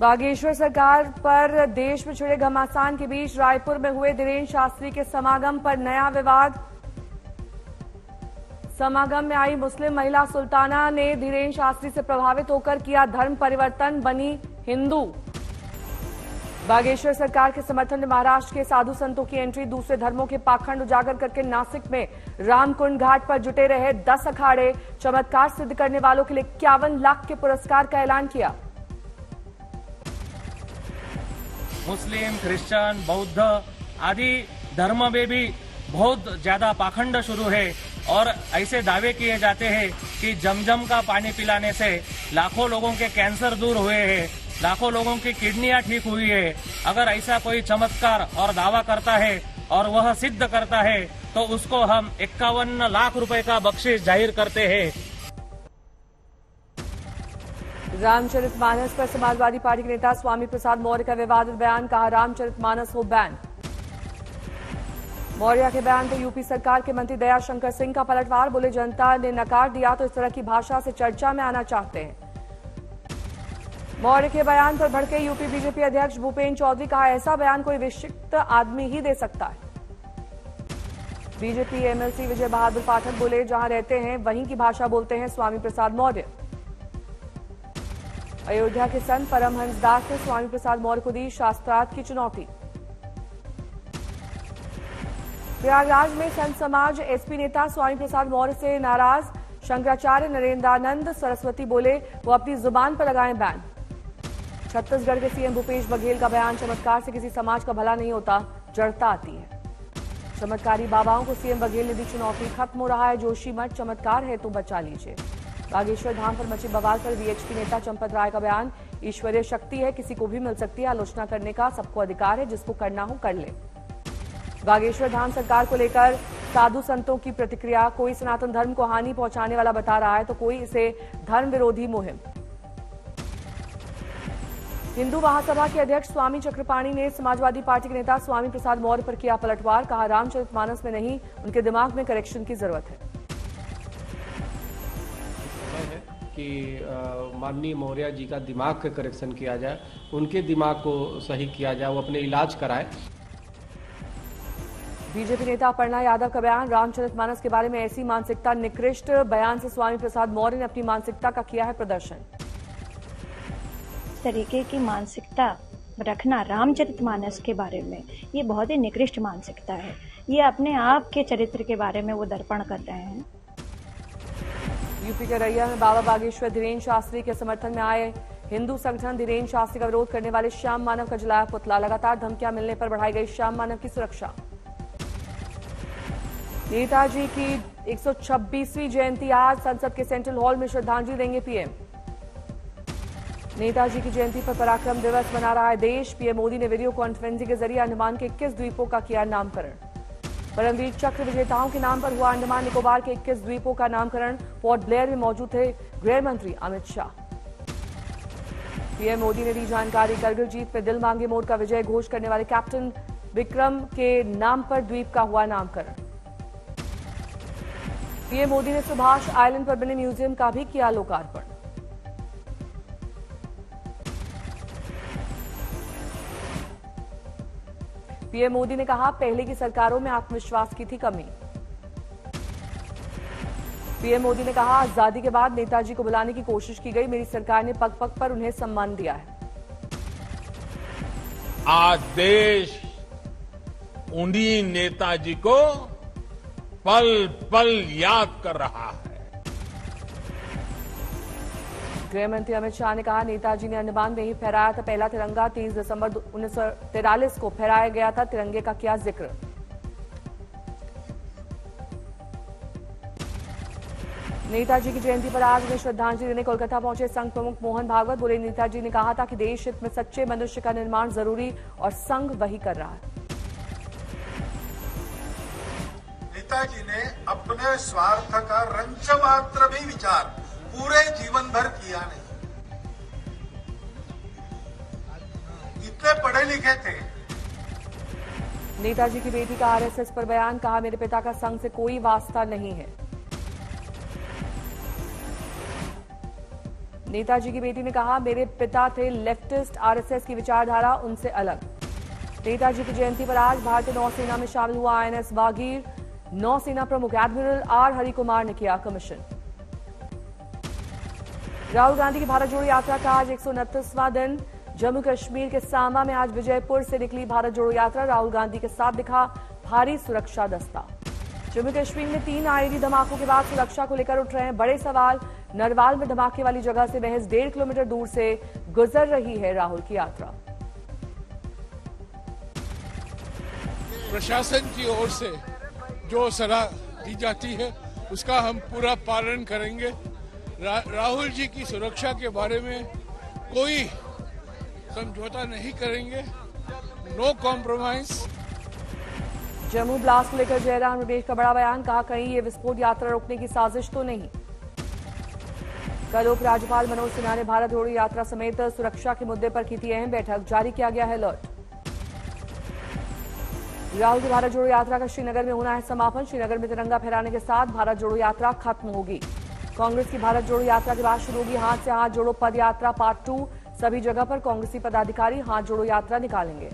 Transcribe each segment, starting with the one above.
बागेश्वर सरकार पर देश में छिड़े घमासान के बीच रायपुर में हुए धीरेन्द्र शास्त्री के समागम पर नया विवाद। समागम में आई मुस्लिम महिला सुल्ताना ने धीरेन्द्र शास्त्री से प्रभावित होकर किया धर्म परिवर्तन, बनी हिंदू। बागेश्वर सरकार के समर्थन में महाराष्ट्र के साधु संतों की एंट्री। दूसरे धर्मों के पाखंड उजागर करके नासिक में रामकुंड घाट पर जुटे रहे 10 अखाड़े। चमत्कार सिद्ध करने वालों के लिए 51 लाख के पुरस्कार का ऐलान किया। मुस्लिम, क्रिश्चियन, बौद्ध आदि धर्म में भी बहुत ज्यादा पाखंड शुरू है और ऐसे दावे किए जाते हैं कि जमजम का पानी पिलाने से लाखों लोगों के कैंसर दूर हुए हैं, लाखों लोगों की किडनियां ठीक हुई है। अगर ऐसा कोई चमत्कार और दावा करता है और वह सिद्ध करता है तो उसको हम 51 लाख रुपए का बख्शीश जाहिर करते हैं। रामचरितमानस पर समाजवादी पार्टी के नेता स्वामी प्रसाद मौर्य का विवादित बयान। कहा रामचरितमानस हो बैन। मौर्य के बयान पर यूपी सरकार के मंत्री दया शंकर सिंह का पलटवार। बोले जनता ने नकार दिया तो इस तरह की भाषा से चर्चा में आना चाहते हैं। मौर्य के बयान पर भड़के यूपी बीजेपी अध्यक्ष भूपेन्द्र चौधरी। कहा ऐसा बयान कोई विशिष्ट आदमी ही दे सकता है। बीजेपी एमएलसी विजय बहादुर पाठक बोले जहां रहते हैं वहीं की भाषा बोलते हैं स्वामी प्रसाद मौर्य। अयोध्या के संत परमहंस दास ने स्वामी प्रसाद मौर्य को दी शास्त्रार्थ की चुनौती। प्रयागराज में संत समाज एसपी नेता स्वामी प्रसाद मौर्य से नाराज। शंकराचार्य नरेंद्रानंद सरस्वती बोले वो अपनी जुबान पर लगाएं बैन। छत्तीसगढ़ के सीएम भूपेश बघेल का बयान। चमत्कार से किसी समाज का भला नहीं होता, जड़ता आती है। चमत्कारी बाबाओं को सीएम बघेल ने दी चुनौती। खत्म हो रहा है जोशी मठ, चमत्कार है तो बचा लीजिए। बागेश्वर धाम पर मचे बवाल पर वीएचपी नेता चंपत राय का बयान। ईश्वरीय शक्ति है, किसी को भी मिल सकती है, आलोचना करने का सबको अधिकार है, जिसको करना हो कर ले। बागेश्वर धाम सरकार को लेकर साधु संतों की प्रतिक्रिया। कोई सनातन धर्म को हानि पहुंचाने वाला बता रहा है तो कोई इसे धर्म विरोधी मुहिम। हिंदू महासभा के अध्यक्ष स्वामी चक्रपाणी ने समाजवादी पार्टी के नेता स्वामी प्रसाद मौर्य पर किया पलटवार। कहा रामचरितमानस में नहीं, उनके दिमाग में करेक्शन की जरूरत है। कि माननीय मौर्य जी का दिमाग का करेक्शन किया जाए, उनके दिमाग को सही किया जाए, वो अपने इलाज कराए। बीजेपी नेता अपर्णा यादव का बयान। रामचरितमानस के बारे में ऐसी मानसिकता निकृष्ट। बयान से स्वामी प्रसाद मौर्य ने अपनी मानसिकता का किया है प्रदर्शन। इस तरीके की मानसिकता रखना रामचरितमानस के बारे में, ये बहुत ही निकृष्ट मानसिकता है। ये अपने आप के चरित्र के बारे में वो दर्पण कर रहे हैं। यूपी के रैया में बाबा बागेश्वर धीरेन्द्र शास्त्री के समर्थन में आए हिंदू संगठन। धीरेन्द्र शास्त्री का विरोध करने वाले श्याम मानव का जलाया पुतला। लगातार धमकियां मिलने पर बढ़ाई गई श्याम मानव की सुरक्षा। नेताजी की 126वीं जयंती आज। संसद के सेंट्रल हॉल में श्रद्धांजलि देंगे पीएम। नेताजी की जयंती पर पराक्रम दिवस मना रहा है देश। पीएम मोदी ने वीडियो कॉन्फ्रेंसिंग के जरिए अंडमान के 21 द्वीपों का किया नामकरण। परमवीर चक्र विजेताओं के नाम पर हुआ अंडमान निकोबार के 21 द्वीपों का नामकरण। पोर्ट ब्लेयर में मौजूद थे गृह मंत्री अमित शाह। पीएम मोदी ने दी जानकारी। करगिल जीत पे दिल मांगे मोर का विजय घोष करने वाले कैप्टन विक्रम के नाम पर द्वीप का हुआ नामकरण। पीएम मोदी ने सुभाष आइलैंड पर बने म्यूजियम का भी किया लोकार्पण। पीएम मोदी ने कहा पहले की सरकारों में आत्मविश्वास की थी कमी। पीएम मोदी ने कहा आजादी के बाद नेताजी को बुलाने की कोशिश की गई, मेरी सरकार ने पग पग पर उन्हें सम्मान दिया है। आज देश उन्हीं नेताजी को पल पल याद कर रहा है। गृह मंत्री अमित शाह ने कहा नेताजी ने अंडमान में ही फहराया था पहला तिरंगा। 30 दिसंबर 1943 को फहराया गया था तिरंगे का किया जिक्र। नेताजी की जयंती पर आज उन्हें श्रद्धांजलि देने कोलकाता पहुंचे संघ प्रमुख मोहन भागवत। बोले नेताजी ने कहा था कि देश हित में सच्चे मनुष्य का निर्माण जरूरी और संघ वही कर रहा है। नेताजी ने अपने स्वार्थ का रंच मात्र भी विचार पूरे जीवन भर किया नहीं। इतने पढ़े लिखे थे। नेताजी की बेटी का आरएसएस पर बयान। कहा मेरे पिता का संघ से कोई वास्ता नहीं है। नेताजी की बेटी ने कहा, मेरे पिता थे लेफ्टिस्ट, आरएसएस की विचारधारा उनसे अलग। नेताजी की जयंती पर आज भारतीय नौसेना में शामिल हुआ आईएनएस बागीर। नौसेना प्रमुख एडमिरल आर हरिकुमार ने किया कमीशन। राहुल गांधी की भारत जोड़ो यात्रा का आज 129वां दिन। जम्मू कश्मीर के सांबा में आज विजयपुर से निकली भारत जोड़ो यात्रा। राहुल गांधी के साथ दिखा भारी सुरक्षा दस्ता। जम्मू कश्मीर में 3 आईईडी धमाकों के बाद सुरक्षा को लेकर उठ रहे हैं बड़े सवाल। नरवाल में धमाके वाली जगह से महज 1.5 किलोमीटर दूर से गुजर रही है राहुल की यात्रा। प्रशासन की ओर से जो सलाह दी जाती है उसका हम पूरा पालन करेंगे। राहुल जी की सुरक्षा के बारे में कोई समझौता नहीं करेंगे। No compromise. जम्मू ब्लास्ट को लेकर जयराम रमेश का बड़ा बयान। कहा, कहीं ये विस्फोट यात्रा रोकने की साजिश तो नहीं। कल उपराज्यपाल मनोज सिन्हा ने भारत जोड़ो यात्रा समेत सुरक्षा के मुद्दे पर की थी अहम बैठक। जारी किया गया है अलर्ट। राहुल की भारत जोड़ो यात्रा का श्रीनगर में होना है समापन। श्रीनगर में तिरंगा फहराने के साथ भारत जोड़ो यात्रा खत्म होगी। कांग्रेस की भारत जोड़ो यात्रा के बाद शुरू होगी हाथ से हाथ जोड़ो पद यात्रा पार्ट 2। सभी जगह पर कांग्रेसी पदाधिकारी हाथ जोड़ो यात्रा निकालेंगे।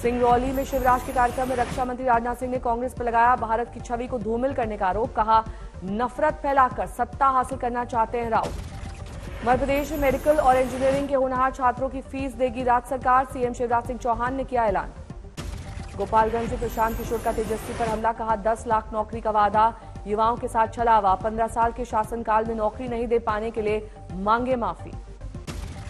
सिंगरौली में शिवराज के कार्यक्रम में रक्षा मंत्री राजनाथ सिंह ने कांग्रेस पर लगाया भारत की छवि को धूमिल करने का आरोप। कहा, नफरत फैलाकर सत्ता हासिल करना चाहते हैं राहुल। मध्य प्रदेश में मेडिकल और इंजीनियरिंग के होनहार छात्रों की फीस देगी राज्य सरकार। सीएम शिवराज सिंह चौहान ने किया ऐलान। गोपालगंज से प्रशांत किशोर का तेजस्वी पर हमला। कहा, 10 लाख नौकरी का वादा युवाओं के साथ छलावा। 15 साल के शासनकाल में नौकरी नहीं दे पाने के लिए मांगे माफी।